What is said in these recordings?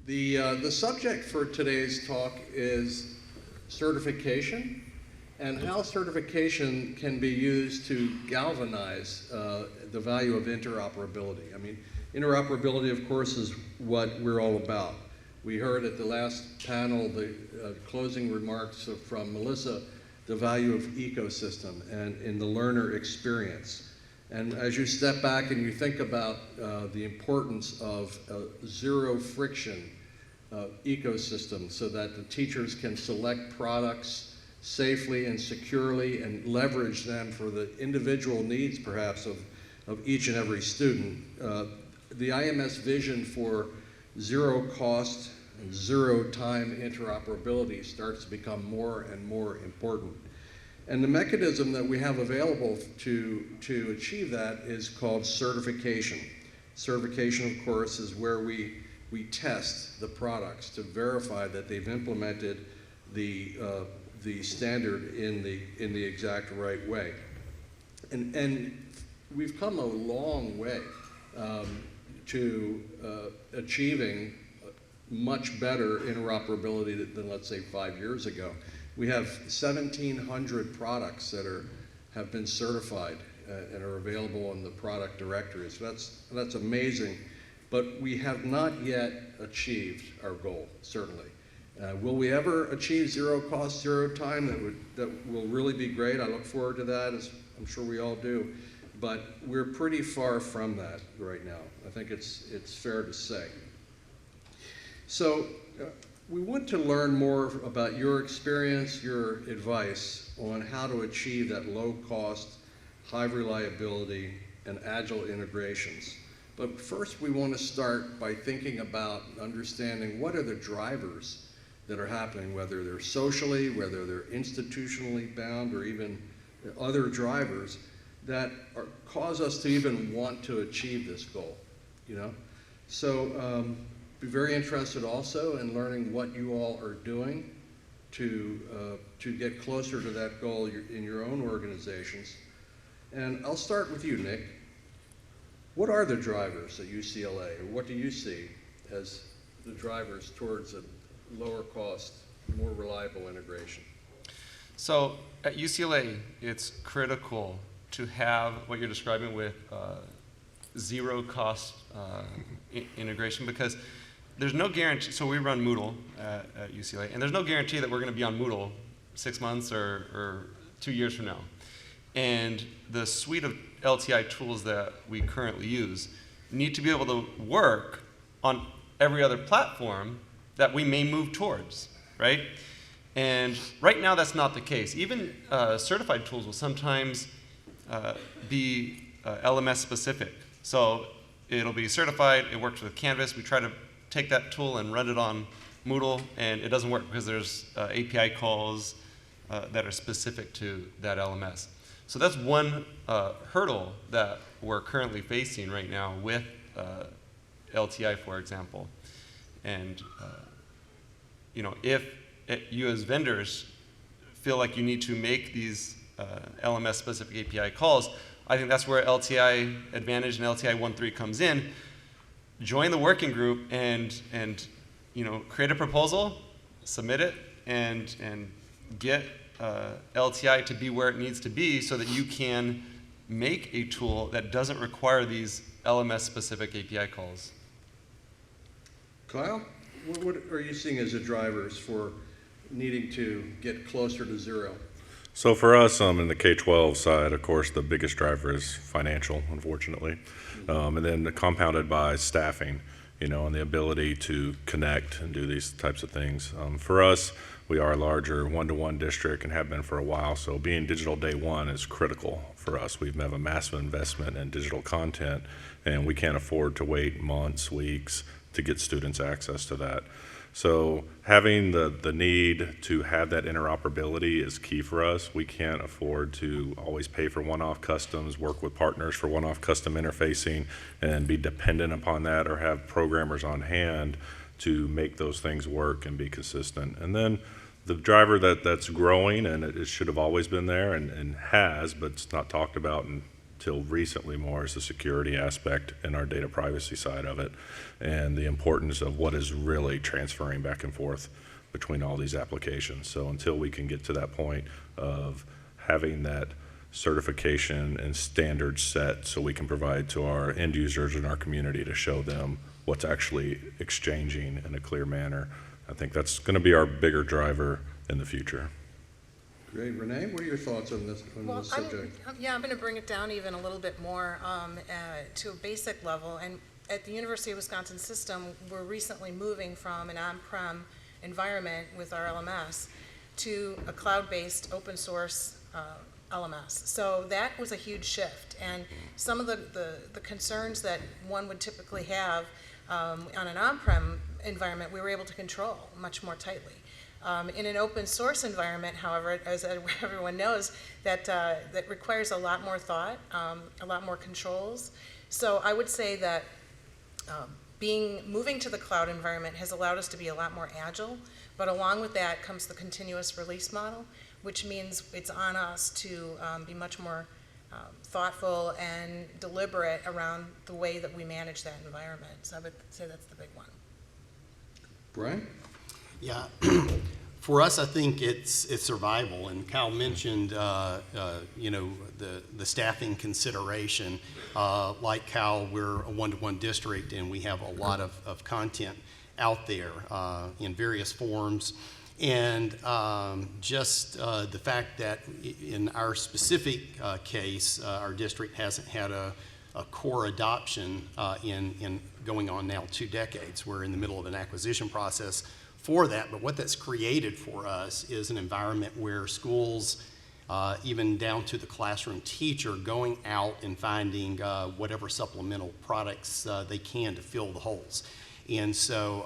The subject for today's talk is certification and how certification can be used to galvanize the value of interoperability. I mean, interoperability, of course, is what we're all about. We heard at the last panel the closing remarks from Melissa, the value of ecosystem and in the learner experience. And as you step back and you think about the importance of zero friction ecosystem so that the teachers can select products safely and securely and leverage them for the individual needs perhaps of each and every student. The IMS vision for zero cost and zero time interoperability starts to become more and more important. And the mechanism that we have available to achieve that is called certification. Certification, of course, is where we test the products to verify that they've implemented the standard in the exact right way. And we've come a long way to achieving much better interoperability than, let's say, 5 years ago. We have 1,700 products that have been certified and are available in the product directories. That's amazing, but we have not yet achieved our goal, certainly. Will we ever achieve zero cost, zero time? That will really be great. I look forward to that, as I'm sure we all do. But we're pretty far from that right now. I think it's fair to say. So we want to learn more about your experience, your advice on how to achieve that low cost, high reliability, and agile integrations. But first we want to start by thinking about understanding what are the drivers that are happening, whether they're socially, whether they're institutionally bound, or even other drivers that cause us to even want to achieve this goal, you know? So be very interested also in learning what you all are doing to get closer to that goal in your own organizations. And I'll start with you, Nick. What are the drivers at UCLA, or what do you see as the drivers towards a lower cost, more reliable integration? So at UCLA, it's critical to have what you're describing with zero cost integration, because there's no guarantee. So we run Moodle at UCLA, and there's no guarantee that we're going to be on Moodle 6 months or 2 years from now. And the suite of LTI tools that we currently use need to be able to work on every other platform that we may move towards, right? And right now that's not the case. Even certified tools will sometimes be LMS specific. So it'll be certified, it works with Canvas. We try to take that tool and run it on Moodle, and it doesn't work because there's API calls that are specific to that LMS. So that's one hurdle that we're currently facing right now with LTI, for example. And you know, if you as vendors feel like you need to make these LMS-specific API calls, I think that's where LTI Advantage and LTI 1.3 comes in. Join the working group and you know, create a proposal, submit it, and get LTI to be where it needs to be so that you can make a tool that doesn't require these LMS-specific API calls. Kyle, what are you seeing as the drivers for needing to get closer to zero? So for us, in the K-12 side, of course, the biggest driver is financial, unfortunately, and then compounded by staffing, you know, and the ability to connect and do these types of things. For us, we are a larger one-to-one district and have been for a while, so being digital day one is critical for us. We have a massive investment in digital content, and we can't afford to wait months, weeks to get students access to that. So having the need to have that interoperability is key for us. We can't afford to always pay for one-off customs, work with partners for one-off custom interfacing, and be dependent upon that, or have programmers on hand to make those things work and be consistent. And then the driver that's growing, and it should have always been there and has, but it's not talked about and till recently more is the security aspect and our data privacy side of it, and the importance of what is really transferring back and forth between all these applications. So until we can get to that point of having that certification and standards set so we can provide to our end users in our community to show them what's actually exchanging in a clear manner, I think that's going to be our bigger driver in the future. Great. Renee, what are your thoughts on this subject? I'm going to bring it down even a little bit more to a basic level. And at the University of Wisconsin system, we're recently moving from an on-prem environment with our LMS to a cloud-based open source LMS. So that was a huge shift. And some of the concerns that one would typically have on an on-prem environment, we were able to control much more tightly. In an open source environment, however, as everyone knows, that requires a lot more thought, a lot more controls. So I would say that moving to the cloud environment has allowed us to be a lot more agile, but along with that comes the continuous release model, which means it's on us to be much more thoughtful and deliberate around the way that we manage that environment. So I would say that's the big one. Brian? Yeah, for us, I think it's survival. And Kyle mentioned, you know, the staffing consideration. Like Kyle, we're a one-to-one district, and we have a lot of content out there in various forms. And just the fact that in our specific case, our district hasn't had a core adoption in going on now 2 decades. We're in the middle of an acquisition process for that, but what that's created for us is an environment where schools, even down to the classroom teacher, going out and finding whatever supplemental products they can to fill the holes. And so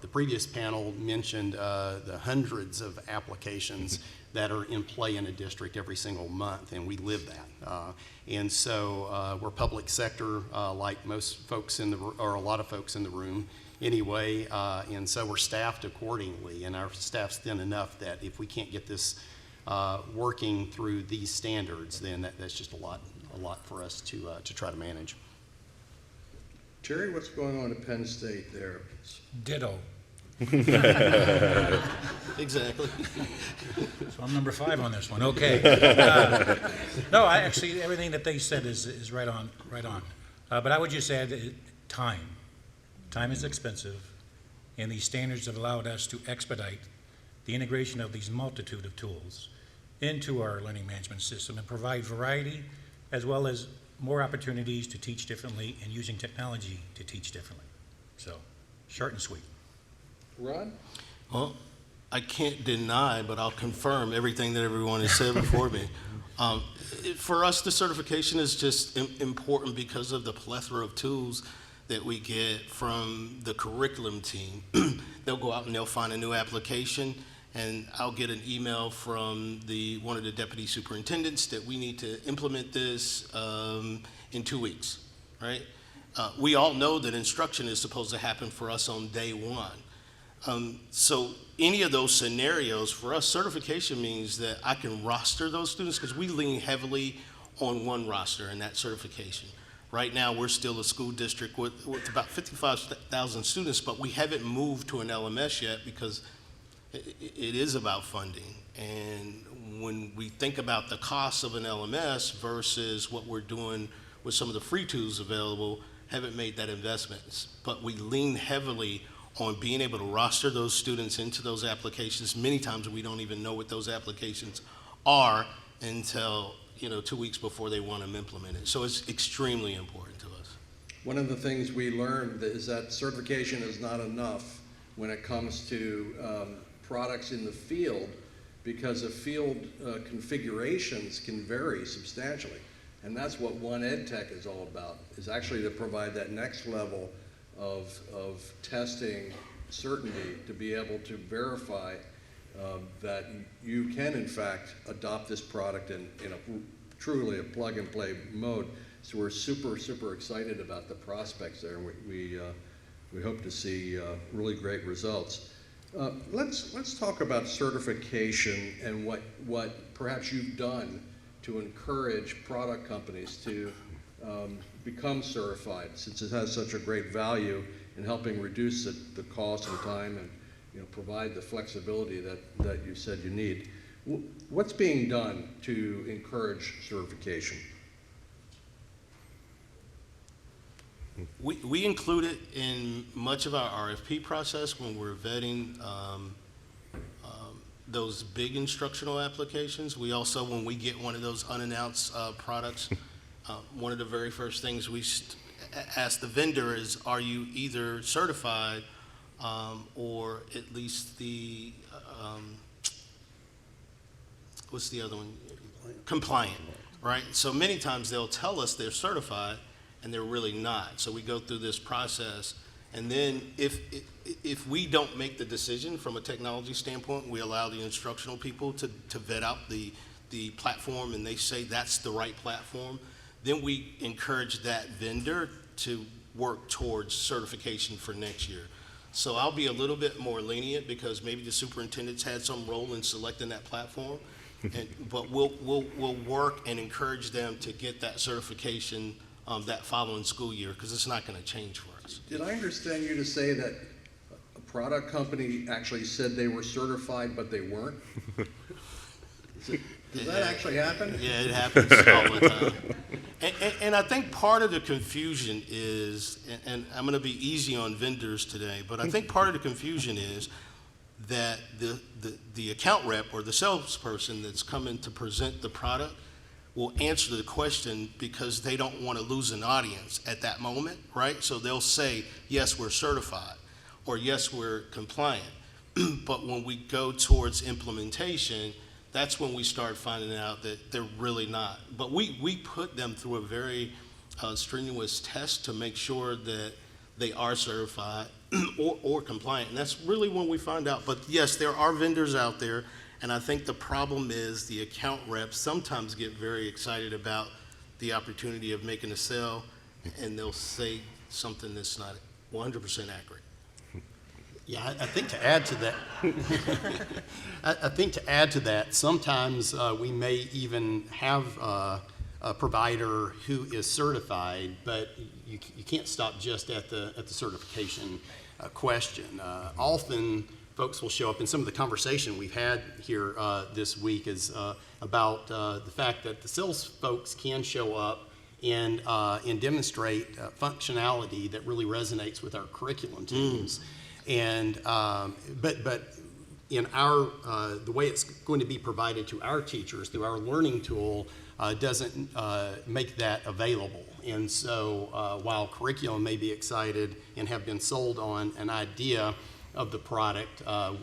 the previous panel mentioned the hundreds of applications that are in play in a district every single month, and we live that. And so we're public sector, like most folks or a lot of folks in the room anyway, and so we're staffed accordingly, and our staff's thin enough that if we can't get this working through these standards, then that's just a lot for us to try to manage. Terry, what's going on at Penn State there? Ditto. Exactly. So I'm number 5 on this one. Okay. No, actually everything that they said is right on. But I would just add time. Time is expensive, and these standards have allowed us to expedite the integration of these multitude of tools into our learning management system and provide variety as well as more opportunities to teach differently and using technology to teach differently. So, short and sweet. Rod? Well, I can't deny, but I'll confirm everything that everyone has said before me. For us, the certification is just important because of the plethora of tools that we get from the curriculum team. They'll go out and they'll find a new application, and I'll get an email from one of the deputy superintendents that we need to implement this in 2 weeks, right? We all know that instruction is supposed to happen for us on day 1. So any of those scenarios, for us, certification means that I can roster those students, because we lean heavily on one roster in that certification. Right now, we're still a school district with about 55,000 students, but we haven't moved to an LMS yet because it is about funding. And when we think about the cost of an LMS versus what we're doing with some of the free tools available, haven't made that investment. But we lean heavily on being able to roster those students into those applications. Many times we don't even know what those applications are until 2 weeks before they want them implemented. So it's extremely important to us. One of the things we learned is that certification is not enough when it comes to products in the field, because the field configurations can vary substantially. And that's what One EdTech is all about, is actually to provide that next level of testing certainty to be able to verify that you can in fact adopt this product in truly a plug and play mode. So we're super excited about the prospects there, and we hope to see really great results. Let's talk about certification and what perhaps you've done to encourage product companies to become certified, since it has such a great value in helping reduce the cost and time and provide the flexibility that you said you need. What's being done to encourage certification? We include it in much of our RFP process when we're vetting those big instructional applications. We also, when we get one of those unannounced products, one of the very first things we ask the vendor is, are you either certified or at least the, what's the other one? Compliant, right? So many times they'll tell us they're certified and they're really not. So we go through this process, and then if we don't make the decision from a technology standpoint, we allow the instructional people to vet out the platform, and they say that's the right platform. Then we encourage that vendor to work towards certification for next year. So I'll be a little bit more lenient because maybe the superintendent's had some role in selecting that platform, but we'll work and encourage them to get that certification that following school year, because it's not going to change for us. Did I understand you to say that a product company actually said they were certified, but they weren't? Does that actually happen? Yeah, it happens all the time. And I think part of the confusion is, and I'm going to be easy on vendors today, but I think part of the confusion is that the account rep or the salesperson that's coming to present the product will answer the question because they don't want to lose an audience at that moment, right? So they'll say, yes, we're certified, or yes, we're compliant. But when we go towards implementation, that's when we start finding out that they're really not. But we put them through a very strenuous test to make sure that they are certified or compliant. And that's really when we find out. But yes, there are vendors out there, and I think the problem is the account reps sometimes get very excited about the opportunity of making a sale, and they'll say something that's not 100% accurate. Yeah, I think to add to that, sometimes we may even have a provider who is certified, but you can't stop just at the certification question. Often, folks will show up, and some of the conversation we've had here this week is about the fact that the sales folks can show up and demonstrate functionality that really resonates with our curriculum teams. And but in our the way it's going to be provided to our teachers through our learning tool doesn't make that available. And so while curriculum may be excited and have been sold on an idea of the product,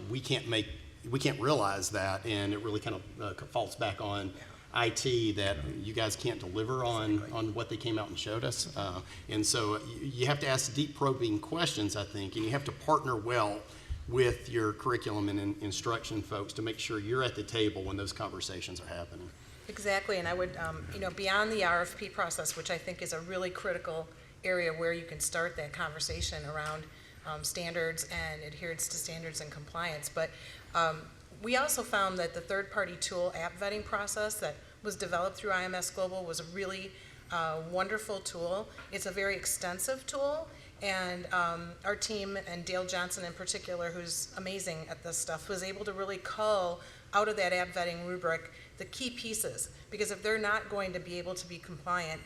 we can't realize that, and it really kind of falls back on IT that you guys can't deliver on what they came out and showed us. And so you have to ask deep probing questions, I think, and you have to partner well with your curriculum and instruction folks to make sure you're at the table when those conversations are happening. Exactly, and I would, beyond the RFP process, which I think is a really critical area where you can start that conversation around standards and adherence to standards and compliance, but we also found that the third-party tool app vetting process that was developed through IMS Global was a really wonderful tool. It's a very extensive tool, and our team, and Dale Johnson in particular, who's amazing at this stuff, was able to really cull out of that app vetting rubric the key pieces, because if they're not going to be able to be compliant,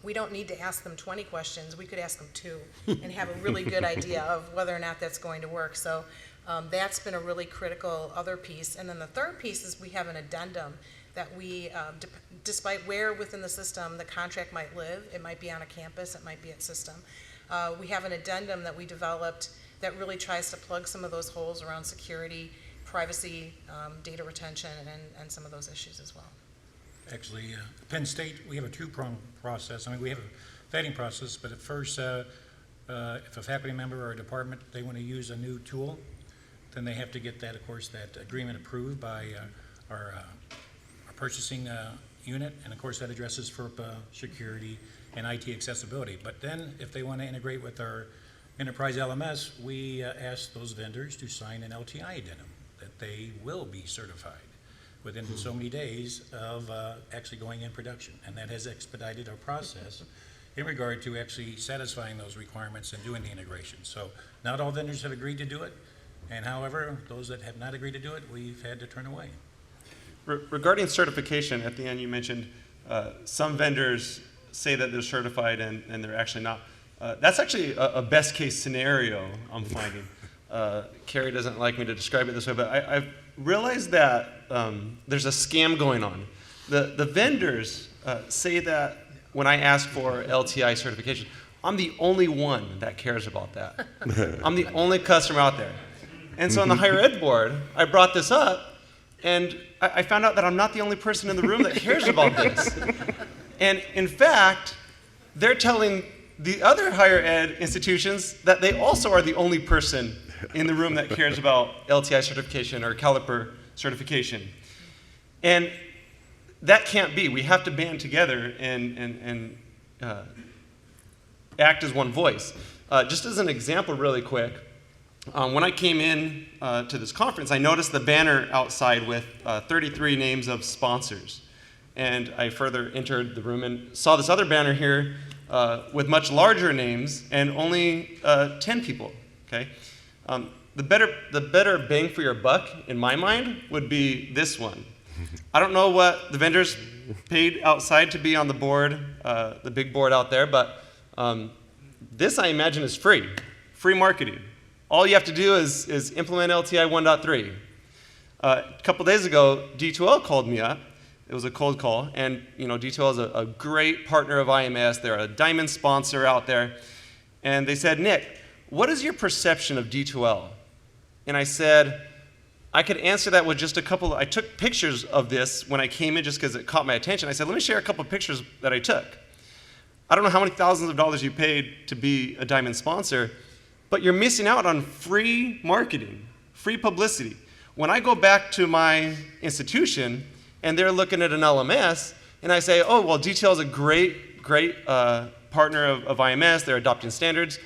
we don't need to ask them 20 questions. We could ask them 2 and have a really good idea of whether or not that's going to work. So that's been a really critical other piece. And then the third piece is we have an addendum that we, despite where within the system the contract might live, it might be on a campus, it might be at system, we have an addendum that we developed that really tries to plug some of those holes around security, privacy, data retention, and some of those issues as well. Actually, Penn State, we have a two-pronged process. I mean, we have a vetting process, but at first, if a faculty member or a department, they want to use a new tool, then they have to get that, of course, that agreement approved by our purchasing unit, and of course that addresses FERPA, security, and IT accessibility. But then if they want to integrate with our enterprise LMS, we ask those vendors to sign an LTI addendum that they will be certified. within so many days of actually going in production. And that has expedited our process in regard to actually satisfying those requirements and doing the integration. So not all vendors have agreed to do it, and however, those that have not agreed to do it, we've had to turn away. Regarding certification, at the end you mentioned some vendors say that they're certified and they're actually not. That's actually a best case scenario I'm finding. Carrie doesn't like me to describe it this way, but I've realized that there's a scam going on. The vendors say that when I ask for LTI certification, I'm the only one that cares about that. I'm the only customer out there. And so on the higher ed board, I brought this up, and I found out that I'm not the only person in the room that cares about this. And in fact, they're telling the other higher ed institutions that they also are the only person in the room that cares about LTI certification or caliper certification. And that can't be. We have to band together and act as one voice. Just as an example really quick, when I came in to this conference, I noticed the banner outside with 33 names of sponsors. And I further entered the room and saw this other banner here with much larger names and only 10 people, okay? The better bang for your buck, in my mind, would be this one. I don't know what the vendors paid outside to be on the board, the big board out there, but this, I imagine, is free marketing. All you have to do is implement LTI 1.3. A couple days ago, D2L called me up. It was a cold call, and D2L is a great partner of IMS. They're a diamond sponsor out there. And they said, Nick, what is your perception of D2L? And I said, I could answer that with just I took pictures of this when I came in just because it caught my attention. I said, let me share a couple of pictures that I took. I don't know how many thousands of dollars you paid to be a diamond sponsor, but you're missing out on free marketing, free publicity. When I go back to my institution and they're looking at an LMS, and I say, oh, well, D2L is a great partner of IMS, they're adopting standards.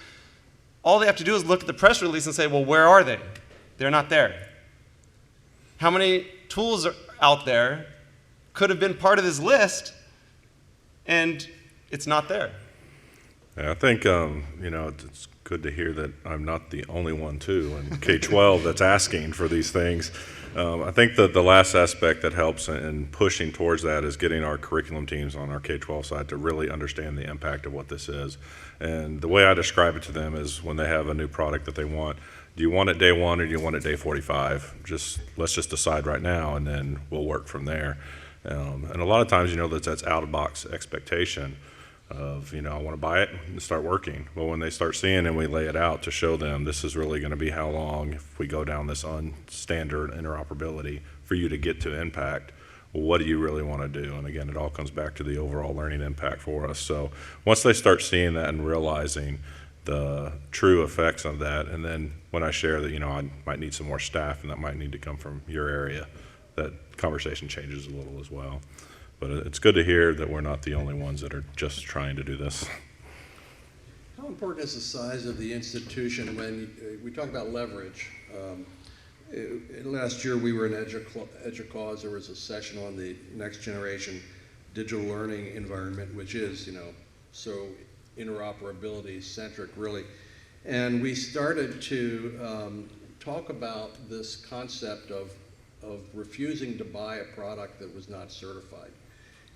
All they have to do is look at the press release and say, well, where are they? They're not there. How many tools are out there could have been part of this list, and it's not there? Yeah, I think, it's good to hear that I'm not the only one, too, in K-12 that's asking for these things. I think that the last aspect that helps in pushing towards that is getting our curriculum teams on our K-12 side to really understand the impact of what this is. And the way I describe it to them is when they have a new product that they want, do you want it day 1 or do you want it day 45? Let's just decide right now, and then we'll work from there. And a lot of times, that's out-of-box expectation of, I want to buy it and start working. But when they start seeing and we lay it out to show them this is really going to be how long if we go down this unstandard interoperability for you to get to impact, well, what do you really want to do? And again, it all comes back to the overall learning impact for us. So once they start seeing that and realizing the true effects of that, and then when I share that, I might need some more staff and that might need to come from your area, that conversation changes a little as well. But it's good to hear that we're not the only ones that are just trying to do this. How important is the size of the institution when we talk about leverage? Last year we were in EDUCAUSE. There was a session on the next generation digital learning environment, which is, so interoperability centric really. And we started to talk about this concept of refusing to buy a product that was not certified.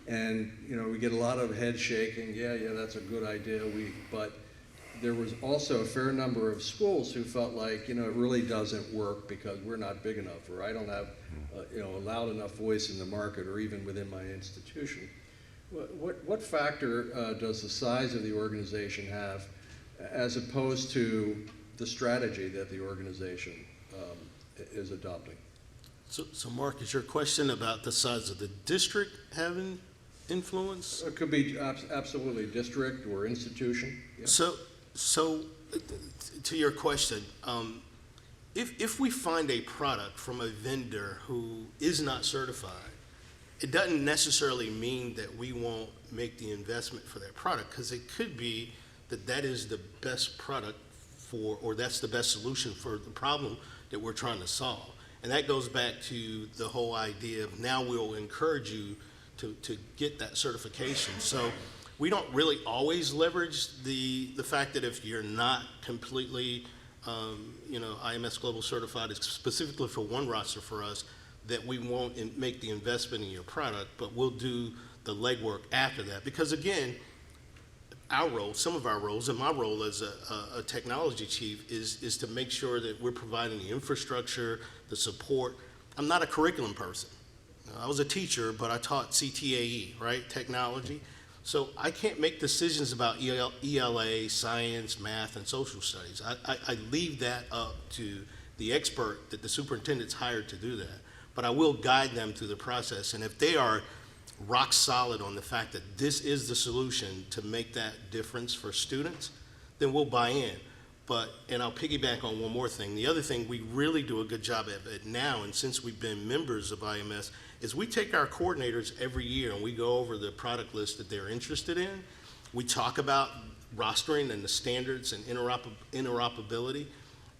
And we get a lot of head shaking, yeah, that's a good idea, but there was also a fair number of schools who felt like, it really doesn't work because we're not big enough, or I don't have, a loud enough voice in the market or even within my institution. What factor does the size of the organization have as opposed to the strategy that the organization is adopting? So Mark, is your question about the size of the district having influence? It could be absolutely district or institution. Yeah. So to your question, if we find a product from a vendor who is not certified, it doesn't necessarily mean that we won't make the investment for that product, because it could be that is the best product or that's the best solution for the problem that we're trying to solve. And that goes back to the whole idea of now we'll encourage you to get that certification. So we don't really always leverage the fact that if you're not completely, IMS Global certified, it's specifically for one roster for us, that we won't make the investment in your product, but we'll do the legwork after that. Because again, our role, some of our roles, and my role as a technology chief is to make sure that we're providing the infrastructure, the support. I'm not a curriculum person. I was a teacher, but I taught CTAE, right, technology. So I can't make decisions about ELA, science, math, and social studies. I leave that up to the expert that the superintendent's hired to do that. But I will guide them through the process. And if they are rock solid on the fact that this is the solution to make that difference for students, then we'll buy in. And I'll piggyback on one more thing. The other thing we really do a good job at now, and since we've been members of IMS, is we take our coordinators every year and we go over the product list that they're interested in. We talk about rostering and the standards and interoperability,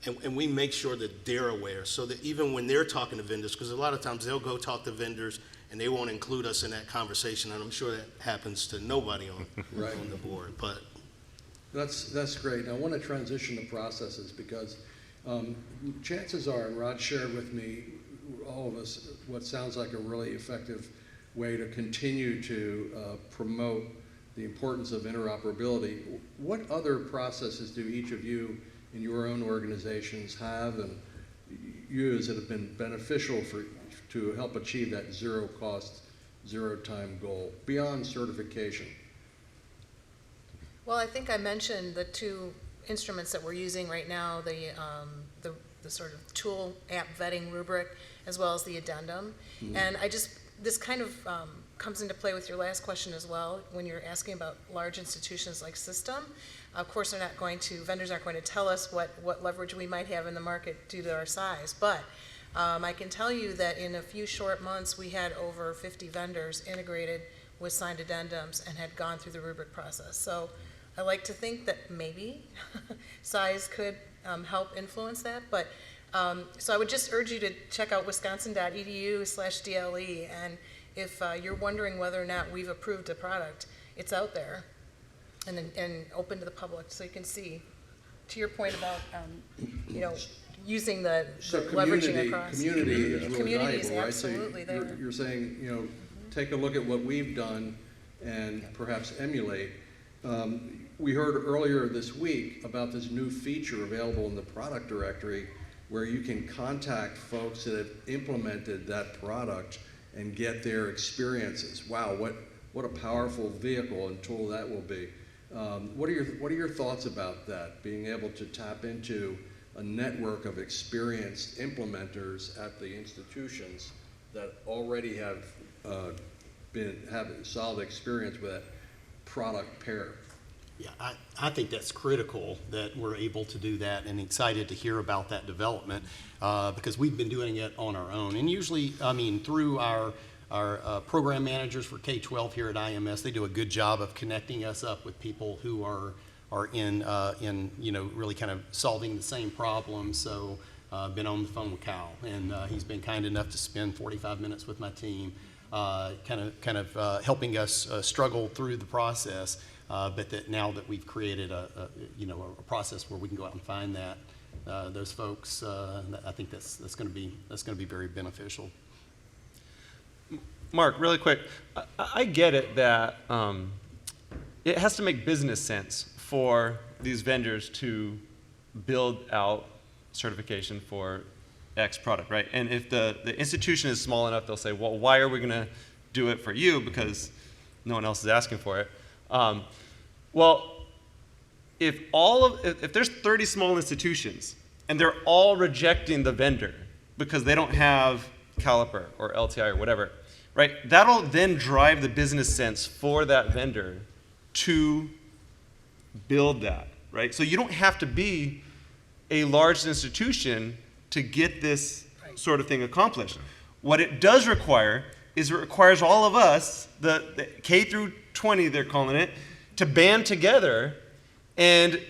and we make sure that they're aware, so that even when they're talking to vendors, because a lot of times they'll go talk to vendors and they won't include us in that conversation, and I'm sure that happens to nobody on the board. But That's great. I want to transition to processes because chances are, and Rod shared with me, all of us, what sounds like a really effective way to continue to promote the importance of interoperability. What other processes do each of you in your own organizations have and use that have been beneficial to help achieve that zero cost, zero time goal beyond certification? Well, I think I mentioned the two instruments that we're using right now, the sort of tool app vetting rubric, as well as the addendum. Mm-hmm. And this kind of comes into play with your last question as well, when you're asking about large institutions like System. Of course, vendors aren't going to tell us what leverage we might have in the market due to our size, but I can tell you that in a few short months, we had over 50 vendors integrated with signed addendums and had gone through the rubric process. So I like to think that maybe size could help influence that, but so I would just urge you to check out wisconsin.edu/DLE, and if you're wondering whether or not we've approved a product, it's out there and open to the public so you can see. To your point about using the leveraging across. Community is really Community is valuable, right? absolutely So there. you're saying, take a look at what we've done and perhaps emulate. We heard earlier this week about this new feature available in the product directory where you can contact folks that have implemented that product and get their experiences. Wow, what a powerful vehicle and tool that will be. What are your thoughts about that, being able to tap into a network of experienced implementers at the institutions that already have solid experience with that product pair? yeah, I think that's critical that we're able to do that, and excited to hear about that development because we've been doing it on our own. And usually, through our program managers for K-12 here at IMS, they do a good job of connecting us up with people who are in really kind of solving the same problem. So been on the phone with Kyle, and he's been kind enough to spend 45 minutes with my team, kind of helping us struggle through the process. But that now that we've created a process where we can go out and find those folks, I think that's going to be very beneficial. Mark, really quick, I get it that it has to make business sense for these vendors to build out certification for X product, right? And if the institution is small enough, they'll say, well, why are we going to do it for you because no one else is asking for it? Well, if there's 30 small institutions and they're all rejecting the vendor because they don't have Caliper or LTI or whatever, right? That'll then drive the business sense for that vendor to build that, right? So you don't have to be a large institution to get this sort of thing accomplished. What it does require is it requires all of us, the K through 20 they're calling it, to band together and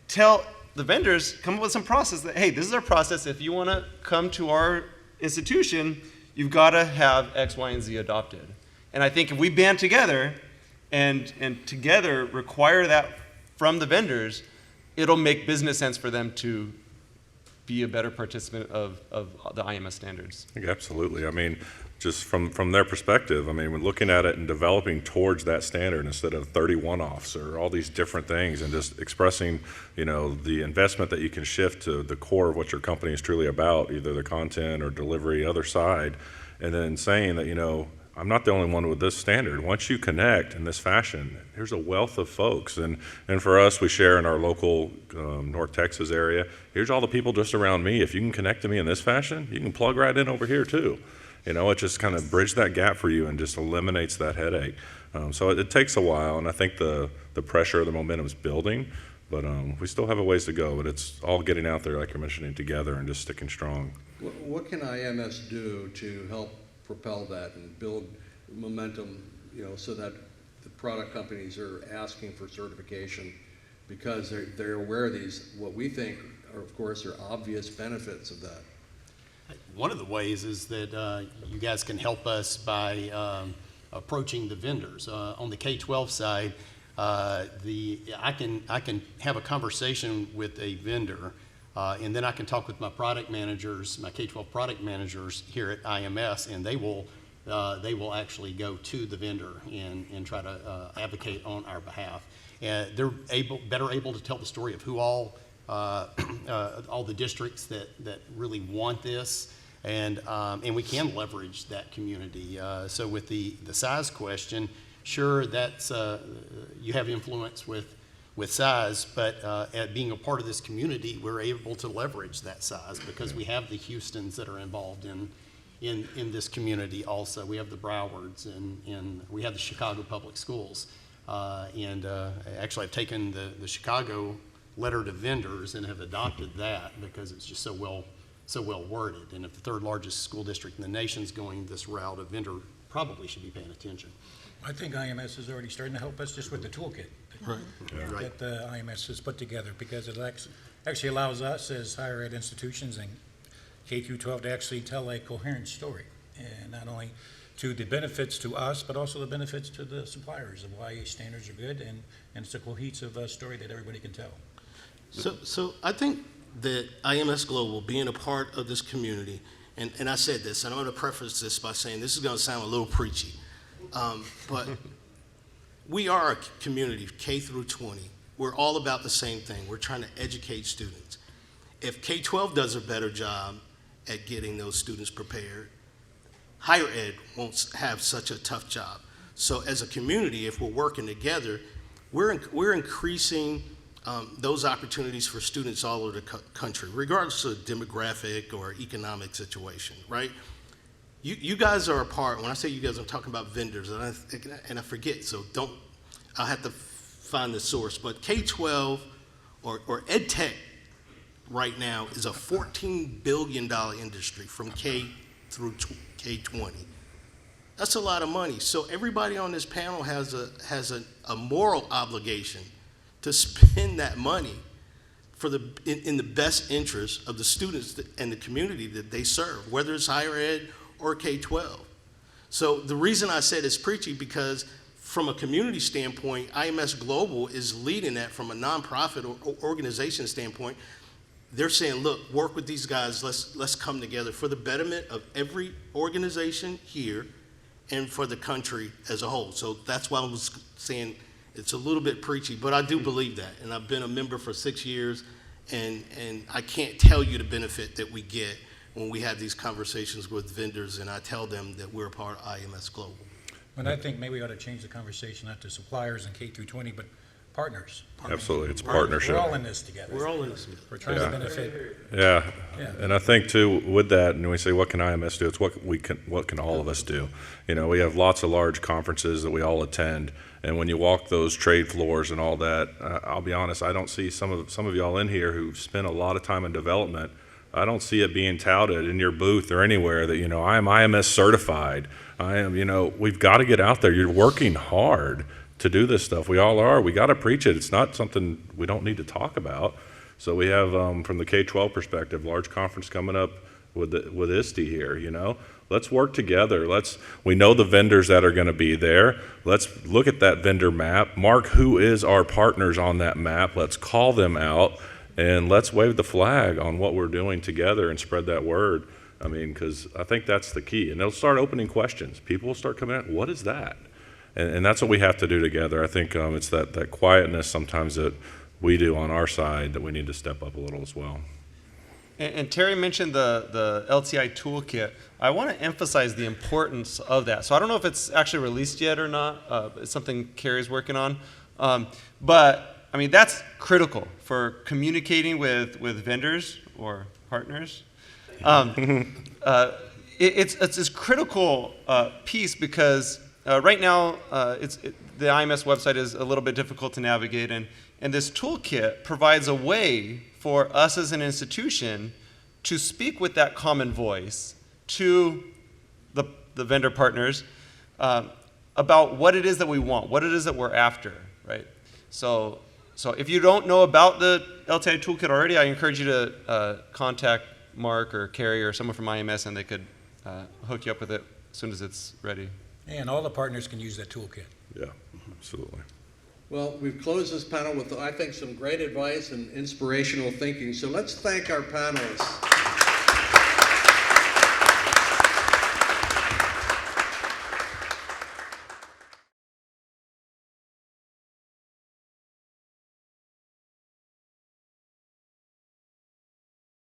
tell the vendors come up with some process that, hey, this is our process. If you want to come to our institution, you've got to have X, Y, and Z adopted. And I think if we band together and together require that from the vendors, it'll make business sense for them to be a better participant of the IMS standards. I think absolutely. I mean, just from their perspective, I mean, when looking at it and developing towards that standard instead of 31 offs or all these different things, and just expressing, you know, the investment that you can shift to the core of what your company is truly about, either the content or delivery, other side, and then saying that, you know, I'm not the only one with this standard. Once you connect in this fashion, there's a wealth of folks. And for us, we share in our local North Texas area. Here's all the people just around me. If you can connect to me in this fashion, you can plug right in over here too. You know, it just kind of bridges that gap for you and just eliminates that headache. So it takes a while, and I think the pressure, the momentum is building, but we still have a ways to go, but it's all getting out there, like you're mentioning, together and just sticking strong. What can IMS do to help propel that and build momentum, you know, so that the product companies are asking for certification because they're aware of these, what we think are, of course, are obvious benefits of that? One of the ways is that you guys can help us by approaching the vendors. On the K-12 side, I can have a conversation with a vendor, and then I can talk with my product managers, my K-12 product managers here at IMS, and they will actually go to the vendor and try to advocate on our behalf. And they're better able to tell the story of who all the districts that really want this, and we can leverage that community. So with the size question, sure, that's you have influence with size, but at being a part of this community, we're able to leverage that size because we have the Houstons that are involved in this community also. We have the Browards and we have the Chicago Public Schools. Actually, I've taken the Chicago letter to vendors and have adopted that because it's just so well worded. And if the third largest school district in the nation is going this route, a vendor probably should be paying attention. I think IMS is already starting to help us just with the toolkit Right. that the IMS has put together, because it actually allows us as higher ed institutions and K through 12 to actually tell a coherent story, and not only to the benefits to us, but also the benefits to the suppliers of why standards are good, and it's a cohesive story that everybody can tell. So I think that IMS Global, being a part of this community, and I said this, and I'm going to preface this by saying this is going to sound a little preachy, but we are a community, K through 20. We're all about the same thing. We're trying to educate students. If K-12 does a better job at getting those students prepared, higher ed won't have such a tough job. So as a community, if we're working together, we're increasing those opportunities for students all over the country, regardless of demographic or economic situation, right? You guys are a part, when I say you guys, I'm talking about vendors, and I forget, so I'll have to find the source, but K-12 or edtech right now is a $14 billion industry from K through K-20. That's a lot of money. So everybody on this panel has a moral obligation to spend that money in the best interest of the students and the community that they serve, whether it's higher ed or K-12. So the reason I said it's preachy, because from a community standpoint, IMS Global is leading that from a nonprofit organization standpoint. They're saying, look, work with these guys, let's come together for the betterment of every organization here and for the country as a whole. So that's why I was saying it's a little bit preachy, but I do believe that. And I've been a member for 6 years, and I can't tell you the benefit that we get when we have these conversations with vendors and I tell them that we're a part of IMS Global. But I think maybe we ought to change the conversation not to suppliers and K through 20, but partners. Absolutely, it's a partnership. We're all in this together. We're all in this. We're trying to benefit. Yeah, Yeah. and I think too with that, and when we say what can IMS do, it's what can all of us do. You know, we have lots of large conferences that we all attend, and when you walk those trade floors and all that, I'll be honest, I don't see some of y'all in here who've spent a lot of time in development. I don't see it being touted in your booth or anywhere that, you know, I am IMS certified. I am, you know, we've got to get out there. You're working hard to do this stuff. We all are. We got to preach it. It's not something we don't need to talk about. So we have, from the K-12 perspective, large conference coming up with ISD here, you know? Let's work together. We know the vendors that are going to be there. Let's look at that vendor map, mark who is our partners on that map. Let's call them out, and let's wave the flag on what we're doing together and spread that word. I mean, because I think that's the key. And they'll start opening questions. People will start coming out, what is that? And that's what we have to do together. I think it's that quietness sometimes that we do on our side that we need to step up a little as well. And Terry mentioned the LTI Tool Kit. I want to emphasize the importance of that. So I don't know if it's actually released yet or not. It's something Carrie's working on. But, I mean, that's critical for communicating with vendors or partners. It's this critical piece because right now the IMS website is a little bit difficult to navigate, and this toolkit provides a way for us as an institution to speak with that common voice to the vendor partners about what it is that we want, what it is that we're after, right? So if you don't know about the LTI toolkit already, I encourage you to contact Mark or Carrie or someone from IMS, and they could hook you up with it as soon as it's ready. And all the partners can use that toolkit. Yeah, absolutely. Well, we've closed this panel with, I think, some great advice and inspirational thinking. So let's thank our panelists.